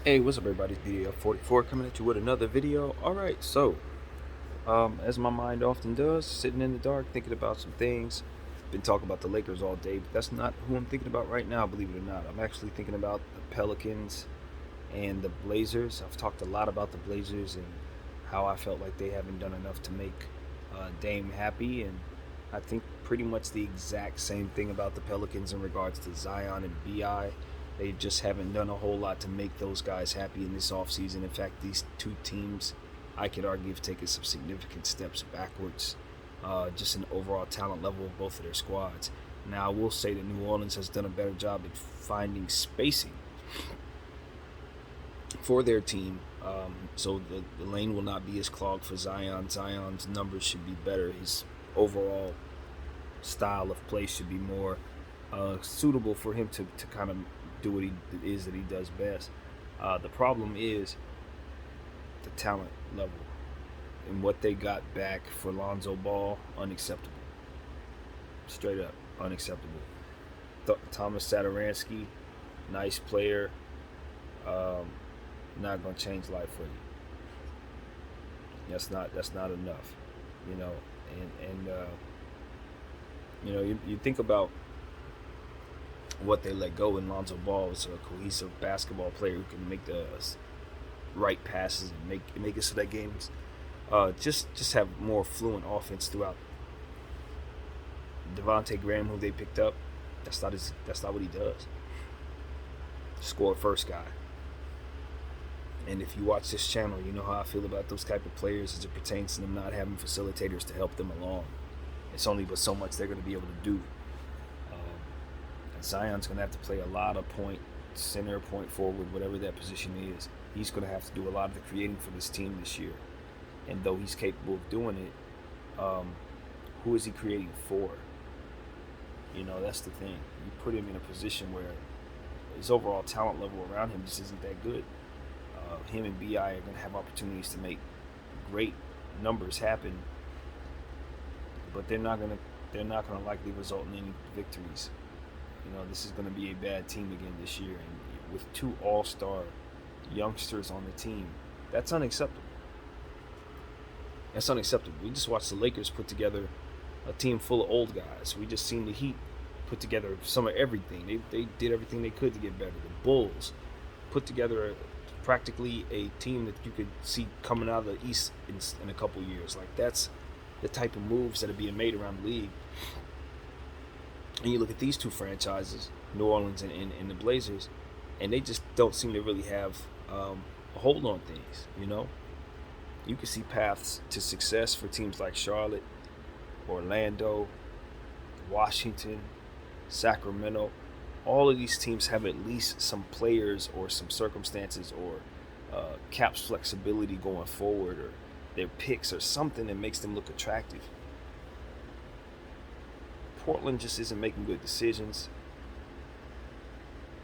Hey, what's up, everybody? It's BDF44 coming at you with another video. All right, so as my mind often does, sitting in the dark thinking about some things. Been talking about the Lakers all day, but that's not who I'm thinking about right now. Believe it or not, I'm actually thinking about the Pelicans and the Blazers. I've talked a lot about the Blazers and how I felt like they haven't done enough to make Dame happy, and I think pretty much the exact same thing about the Pelicans in regards to Zion and Bi. They just haven't done a whole lot to make those guys happy in this offseason. In fact, these two teams, I could argue, have taken some significant steps backwards, just in overall talent level of both of their squads. Now, I will say that New Orleans has done a better job at finding spacing for their team. So the lane will not be as clogged for Zion. Zion's numbers should be better. His overall style of play should be more suitable for him to kind of do what he is that he does best. The problem is the talent level and what they got back for Lonzo Ball, unacceptable. Straight up unacceptable. Thomas Satoransky, nice player, not gonna change life for you. That's not enough, you know. You think about what they let go in Lonzo Ball is a cohesive basketball player who can make the right passes and make it so that games just have more fluent offense throughout. Devontae Graham, who they picked up, that's not what he does. Score first guy. And if you watch this channel, you know how I feel about those type of players as it pertains to them not having facilitators to help them along. It's only but so much they're going to be able to do. Zion's going to have to play a lot of point center, point forward, whatever that position is. He's going to have to do a lot of the creating for this team this year. And though he's capable of doing it, who is he creating for? That's the thing. You put him in a position where his overall talent level around him just isn't that good. Him and Bi are going to have opportunities to make great numbers happen, but they're not going to likely result in any victories. This is going to be a bad team again this year, and with two all-star youngsters on the team, that's unacceptable. That's unacceptable. We just watched the Lakers put together a team full of old guys. We just seen the Heat put together some of everything. They did everything they could to get better. The Bulls put together practically a team that you could see coming out of the East in a couple years. Like, that's the type of moves that are being made around the league. And you look at these two franchises, New Orleans and the Blazers, and they just don't seem to really have a hold on things. You can see paths to success for teams like Charlotte, Orlando, Washington, Sacramento. All of these teams have at least some players or some circumstances or caps flexibility going forward, or their picks or something that makes them look attractive. Portland just isn't making good decisions,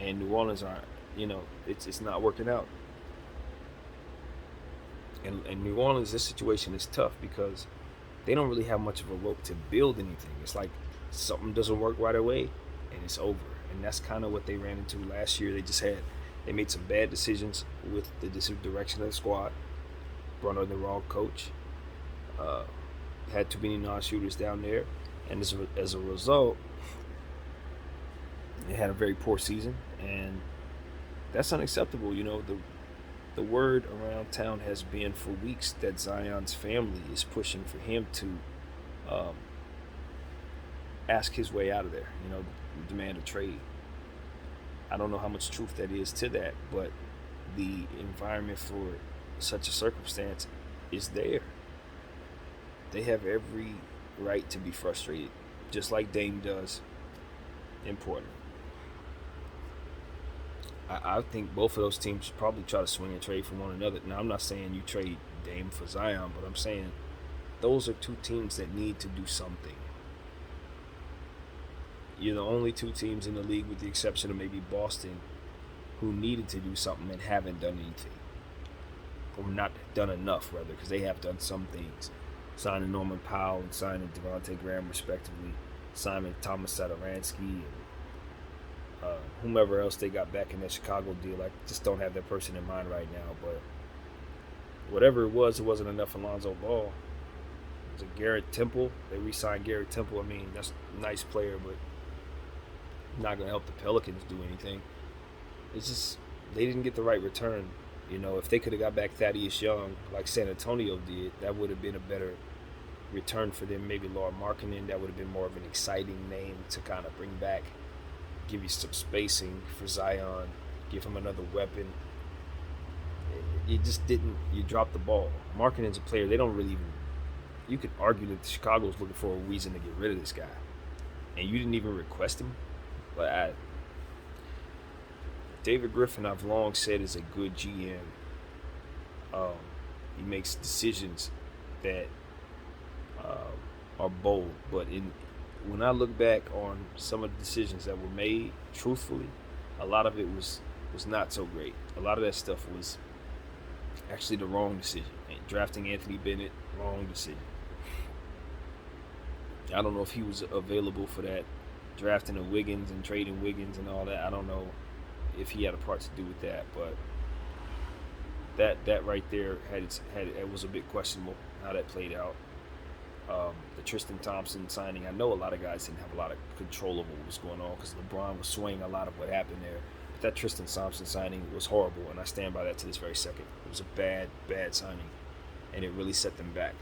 and New Orleans aren't. It's not working out. And New Orleans, this situation is tough because they don't really have much of a rope to build anything. It's like something doesn't work right away, and it's over. And that's kind of what they ran into last year. They made some bad decisions with the direction of the squad, brought on the wrong coach, had too many non-shooters down there, and as a result, they had a very poor season, and that's unacceptable. The word around town has been for weeks that Zion's family is pushing for him to ask his way out of there, demand a trade. I don't know how much truth that is to that, but the environment for such a circumstance is there. They have every right to be frustrated, just like Dame does in Portland. I think both of those teams should probably try to swing and trade for one another. Now, I'm not saying you trade Dame for Zion, but I'm saying those are two teams that need to do something. You're the only two teams in the league, with the exception of maybe Boston, who needed to do something and haven't done anything. Or not done enough, rather, because they have done some things. Signing Norman Powell and signing Devontae Graham, respectively. Signing Thomas Satoransky. whomever else they got back in that Chicago deal. I just don't have that person in mind right now. But whatever it wasn't enough for Lonzo Ball. It was a Garrett Temple. They re-signed Garrett Temple. I mean, that's a nice player, but not going to help the Pelicans do anything. It's just they didn't get the right return. You know, if they could have got back Thaddeus Young like San Antonio did, that would have been a better return for them. Maybe Laura Markkinen, that would have been more of an exciting name to kind of bring back, give you some spacing for Zion, give him another weapon. You just didn't. You dropped the ball. Markkinen's a player. They don't really even. You could argue that Chicago's looking for a reason to get rid of this guy, and you didn't even request him. But David Griffin, I've long said, is a good GM. He makes decisions that are bold, but when I look back on some of the decisions that were made, truthfully, a lot of it was not so great. A lot of that stuff was actually the wrong decision. Drafting Anthony Bennett, wrong decision. I don't know if he was available for that. Drafting of Wiggins and trading Wiggins and all that, I don't know if he had a part to do with that, but that right there it was a bit questionable how that played out. The Tristan Thompson signing, I know a lot of guys didn't have a lot of control over what was going on because LeBron was swaying a lot of what happened there. But that Tristan Thompson signing was horrible, and I stand by that to this very second. It was a bad signing, and it really set them back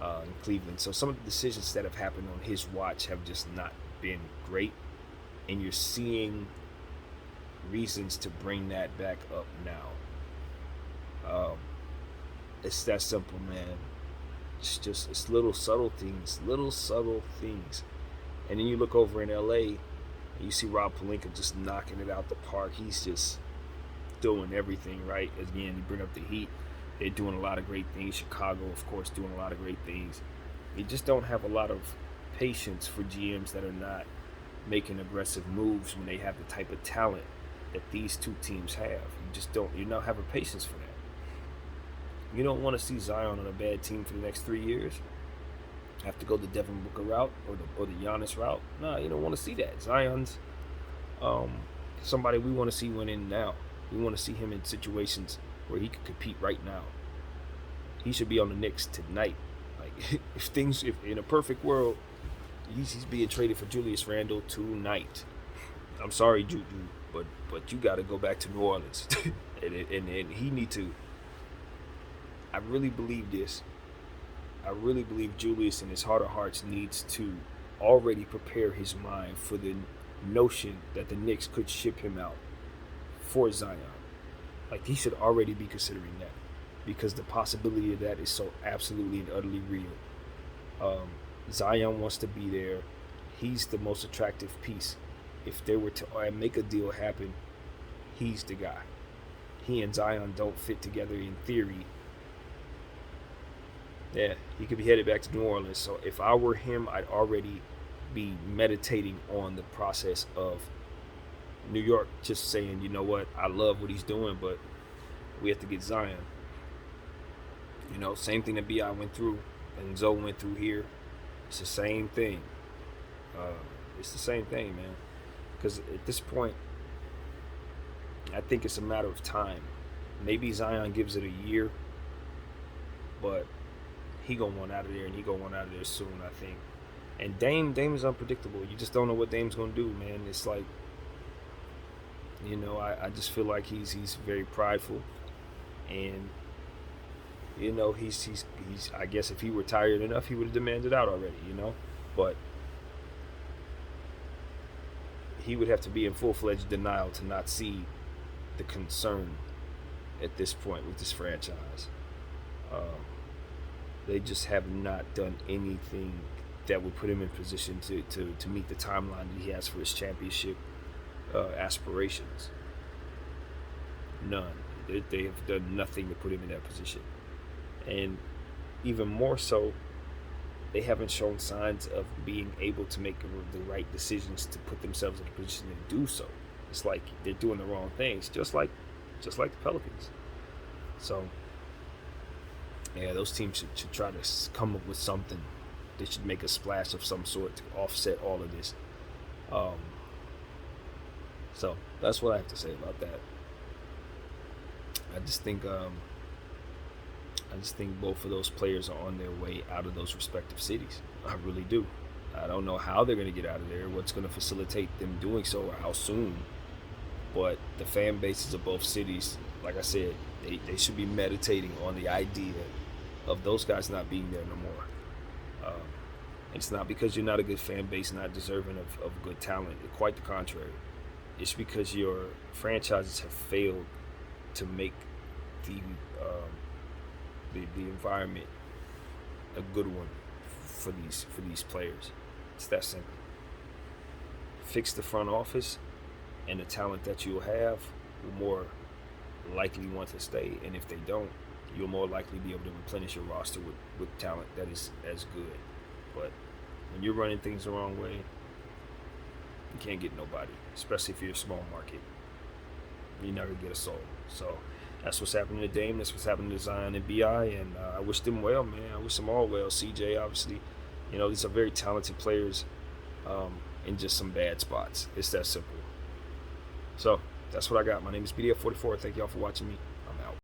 in Cleveland. So some of the decisions that have happened on his watch have just not been great, and you're seeing reasons to bring that back up now. It's that simple, man. It's little subtle things, and then you look over in LA and you see Rob Pelinka just knocking it out the park. He's just doing everything right. Again, you bring up the Heat, they're doing a lot of great things. Chicago, of course, doing a lot of great things. You just don't have a lot of patience for GMs that are not making aggressive moves when they have the type of talent that these two teams have. You don't have a patience for that. You don't want to see Zion on a bad team for the next 3 years. Have to go the Devin Booker route or the Giannis route. No, you don't want to see that. Zion's somebody we want to see winning now. We want to see him in situations where he could compete right now. He should be on the Knicks tonight. Like if in a perfect world, he's being traded for Julius Randle tonight. I'm sorry, Juju, but you got to go back to New Orleans, and he need to. I really believe this. I really believe Julius, in his heart of hearts, needs to already prepare his mind for the notion that the Knicks could ship him out for Zion. Like, he should already be considering that, because the possibility of that is so absolutely and utterly real. Zion wants to be there. He's the most attractive piece. If they were to make a deal happen, he's the guy. He and Zion don't fit together in theory. Yeah, he could be headed back to New Orleans. So if I were him, I'd already be meditating on the process of New York just saying, you know what, I love what he's doing, but we have to get Zion. You know, same thing that B.I. went through and Zoe went through here. It's the same thing. It's the same thing, man. Because at this point, I think it's a matter of time. Maybe Zion gives it a year, but he gonna want out of there, and he gonna want out of there soon, I think. And Dame is unpredictable. You just don't know what Dame's gonna do, man. It's like, you know, I just feel like he's very prideful, and you know, he's I guess if he were tired enough, he would have demanded out already, you know, but he would have to be in full-fledged denial to not see the concern at this point with this franchise. They just have not done anything that would put him in position to meet the timeline that he has for his championship aspirations. None. They have done nothing to put him in that position. And even more so, they haven't shown signs of being able to make the right decisions to put themselves in a position to do so. It's like they're doing the wrong things, just like the Pelicans. So, yeah, those teams should try to come up with something. They should make a splash of some sort to offset all of this. So that's what I have to say about that. I just think both of those players are on their way out of those respective cities. I really do. I don't know how they're going to get out of there, what's going to facilitate them doing so, or how soon. But the fan bases of both cities, like I said, they should be meditating on the idea of those guys not being there no more. Um, it's not because you're not a good fan base, not deserving of good talent. Quite the contrary. It's because your franchises have failed to make the the environment a good one for these players. It's that simple. Fix the front office, and the talent that you'll have will more likely want to stay. And if they don't, you'll more likely be able to replenish your roster with talent that is as good. But when you're running things the wrong way, you can't get nobody, especially if you're a small market. You're not going to get a soul. So that's what's happening to Dame. That's what's happening to Zion and B.I. And I wish them well, man. I wish them all well. CJ, obviously. These are very talented players in just some bad spots. It's that simple. So that's what I got. My name is BDF44. Thank y'all for watching me. I'm out.